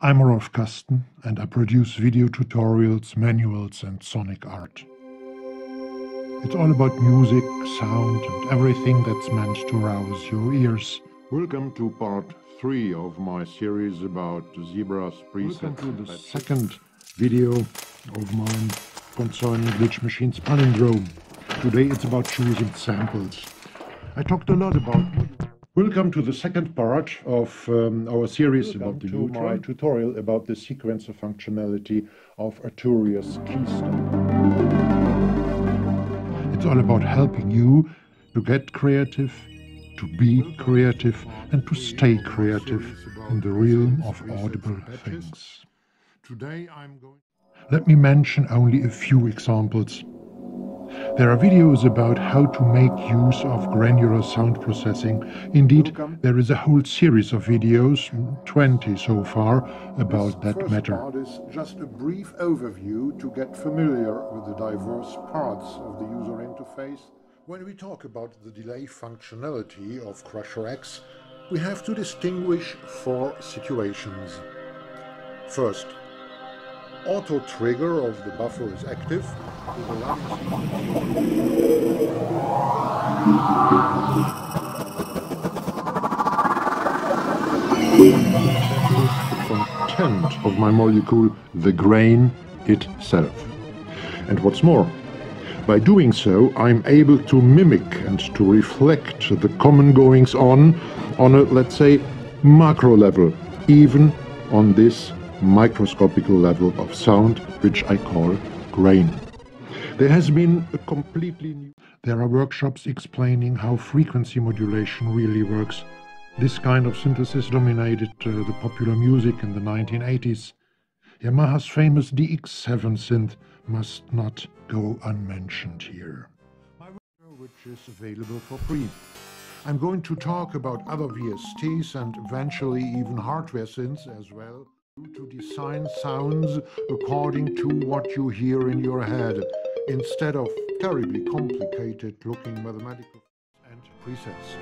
I'm Rolf and I produce video tutorials, manuals and sonic art. It's all about music, sound and everything that's meant to rouse your ears. Welcome to part 3 of my series about Zebra's presets. Welcome to the second video of mine concerning Glitch Machine's palindrome. Today it's about choosing samples. I talked a lot about... Welcome to the second part of our series about the my tutorial about the sequencer functionality of Arturia's keystone. It's all about helping you to get creative, to be creative, and to stay creative in the realm of audible things. Let me mention only a few examples. There are videos about how to make use of granular sound processing. Indeed, there is a whole series of videos, 20 so far, about that matter. This first part is just a brief overview to get familiar with the diverse parts of the user interface. When we talk about the delay functionality of Crusher X, we have to distinguish 4 situations. First, auto trigger of the buffer is active. The content of my molecule, the grain itself. And what's more, by doing so, I'm able to mimic and to reflect the common goings on a, let's say, macro level, even on this microscopical level of sound, which I call grain. There has been a completely new... There are workshops explaining how frequency modulation really works. This kind of synthesis dominated the popular music in the 1980s. Yamaha's famous DX7 synth must not go unmentioned here. Which is available for free. I'm going to talk about other VSTs and eventually even hardware synths as well, to design sounds according to what you hear in your head, instead of terribly complicated looking mathematical and presets.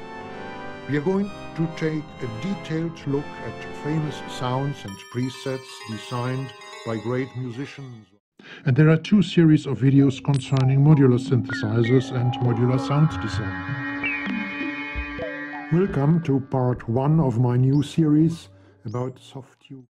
We are going to take a detailed look at famous sounds and presets designed by great musicians. And there are 2 series of videos concerning modular synthesizers and modular sound design. Welcome to part 1 of my new series about soft tube.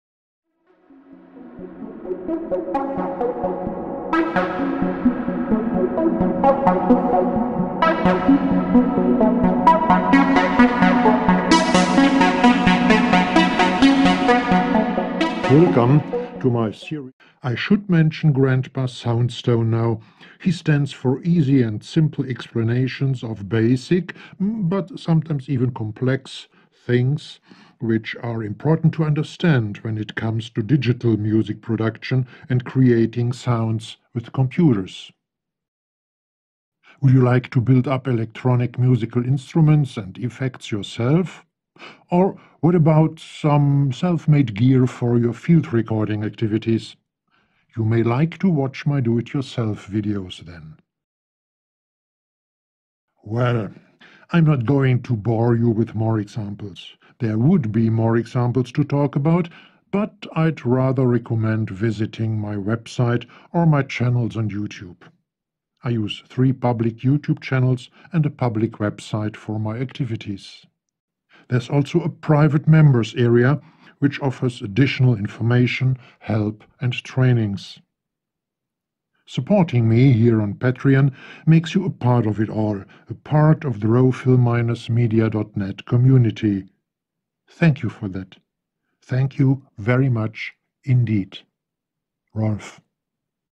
Welcome to my series. I should mention Grandpa Soundstone now. He stands for easy and simple explanations of basic, but sometimes even complex things which are important to understand when it comes to digital music production and creating sounds with computers. Would you like to build up electronic musical instruments and effects yourself? Or what about some self-made gear for your field recording activities? You may like to watch my do-it-yourself videos then. Well, I'm not going to bore you with more examples. There would be more examples to talk about, but I'd rather recommend visiting my website or my channels on YouTube. I use 3 public YouTube channels and a public website for my activities. There's also a private members area which offers additional information, help and trainings. Supporting me here on Patreon makes you a part of it all, a part of the rofil-media.net community. Thank you for that. Thank you very much indeed. Rolf.